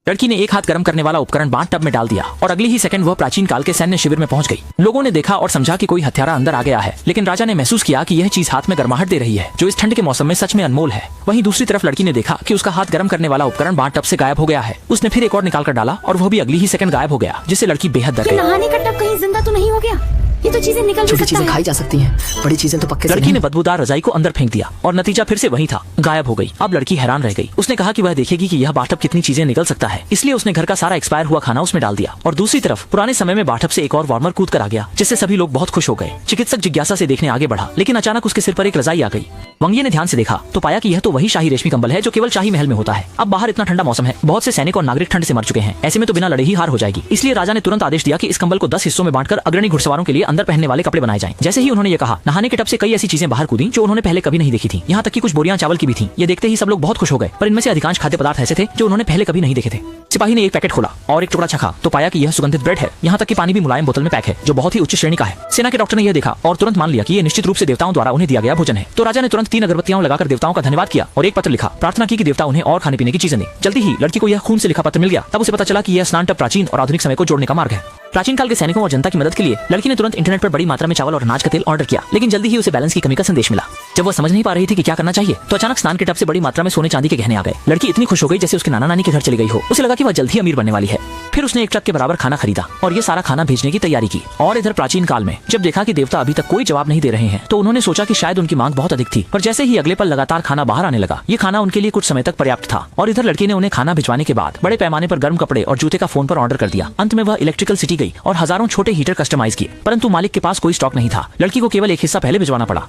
लड़की ने एक हाथ गर्म करने वाला उपकरण बाथ टब में डाल दिया और अगले ही सेकंड वह प्राचीन काल के सैन्य शिविर में पहुंच गई। लोगों ने देखा और समझा कि कोई हत्यारा अंदर आ गया है, लेकिन राजा ने महसूस किया कि यह चीज हाथ में गर्माहट दे रही है, जो इस ठंड के मौसम में सच में अनमोल है। वहीं दूसरी तरफ लड़की ने देखा कि उसका हाथ गर्म करने वाला उपकरण बाथ टब से गायब हो गया है। उसने फिर एक और निकाल कर डाला और वह भी अगली ही सेकंड गायब हो गया, जिससे लड़की बेहद डर गई। नहाने का टब कहीं जिंदा तो नहीं हो गया? ये तो चीजें निकल छोटी चीजें खाई जा सकती हैं, बड़ी चीजें तो पक्के से लड़की ने बदबूदार रजाई को अंदर फेंक दिया और नतीजा फिर से वही था, गायब हो गई। अब लड़की हैरान रह गई। उसने कहा कि वह देखेगी कि यह बाथटब कितनी चीजें निकल सकता है, इसलिए उसने घर का सारा एक्सपायर हुआ खाना उसमें डाल दिया। और दूसरी तरफ पुराने समय में बाथटब से एक और वार्मर कूद कर आ गया, जिससे सभी लोग बहुत खुश हो गए। चिकित्सक जिज्ञासा से देखने आगे बढ़ा, लेकिन अचानक उसके सिर पर एक रजाई आ गई। वंगिये ने ध्यान से देखा तो पाया कि यह तो वही शाही रेशमी कंबल है जो केवल शाही महल में होता है। अब बाहर इतना ठंडा मौसम है, बहुत से सैनिक और नागरिक ठंड से मर चुके हैं, ऐसे में तो बिना लड़े ही हार हो जाएगी। इसलिए राजा ने तुरंत आदेश दिया कि इस कंबल को 10 हिस्सों में बांटकर अग्रणी घुड़सवारों के लिए अंदर पहनने वाले कपड़े बनाए जाएं। जैसे ही उन्होंने ये कहा, नहाने के टब से कई ऐसी चीजें बाहर कूदी जो उन्होंने पहले कभी नहीं देखी थी। यहाँ तक कि कुछ बोरियां चावल की भी थी। ये देखते ही सब लोग बहुत खुश हो गए, पर इनमें से अधिकांश खाद्य पदार्थ ऐसे थे जो उन्होंने पहले कभी नहीं देखे थे। सिपाही ने एक पैकेट खोला और एक टुकड़ा चखा तो पाया कि यह सुगंधित ब्रेड है। यहाँ तक कि पानी भी मुलायम बोतल में पैक है, जो बहुत ही उच्च श्रेणी का है। सेना के डॉक्टर ने यह देखा और तुरंत मान लिया कि यह निश्चित रूप से देवताओं द्वारा उन्हें दिया गया भोजन है। तो राजा ने तुरंत 3 अगरबत्तियां लगाकर देवताओं का धन्यवाद किया और एक पत्र लिखा, प्रार्थना की कि देवता उन्हें और खाने पीने की चीजें दें। जल्दी ही लड़की को यह खून से लिखा पत्र मिल गया। तब उसे पता चला कि यह स्नान टब प्राचीन और आधुनिक समय को जोड़ने का मार्ग है। प्राचीन काल के सैनिकों और जनता की मदद के लिए लड़की ने तुरंत इंटरनेट पर बड़ी मात्रा में चावल और अनाज का तेल ऑर्डर किया, लेकिन जल्दी ही उसे बैलेंस की कमी का संदेश मिला। जब वह समझ नहीं पा रही थी कि क्या करना चाहिए, तो अचानक स्नान के टब से बड़ी मात्रा में सोने चांदी के गहने आ गए। लड़की इतनी खुश हो गई जैसे उसके नाना नानी के घर चली गई हो। उसे लगा कि वह जल्द ही अमीर बनने वाली है। फिर उसने एक ट्रक के बराबर खाना खरीदा और ये सारा खाना भेजने की तैयारी की। और इधर प्राचीन काल में जब देखा कि देवता अभी तक कोई जवाब नहीं दे रहे हैं, तो उन्होंने सोचा कि शायद उनकी मांग बहुत अधिक थी। पर जैसे ही अगले पल लगातार खाना बाहर आने लगा, ये खाना उनके लिए कुछ समय तक पर्याप्त था। और इधर लड़की ने उन्हें खाना भिजवाने के बाद बड़े पैमाने पर गर्म कपड़े और जूते का फोन पर ऑर्डर कर दिया। अंत में वह इलेक्ट्रिकल सिटी गई और हजारों छोटे हीटर कस्टमाइज किए, परंतु मालिक के पास कोई स्टॉक नहीं था। लड़की को केवल एक हिस्सा पहले भिजवाना पड़ा।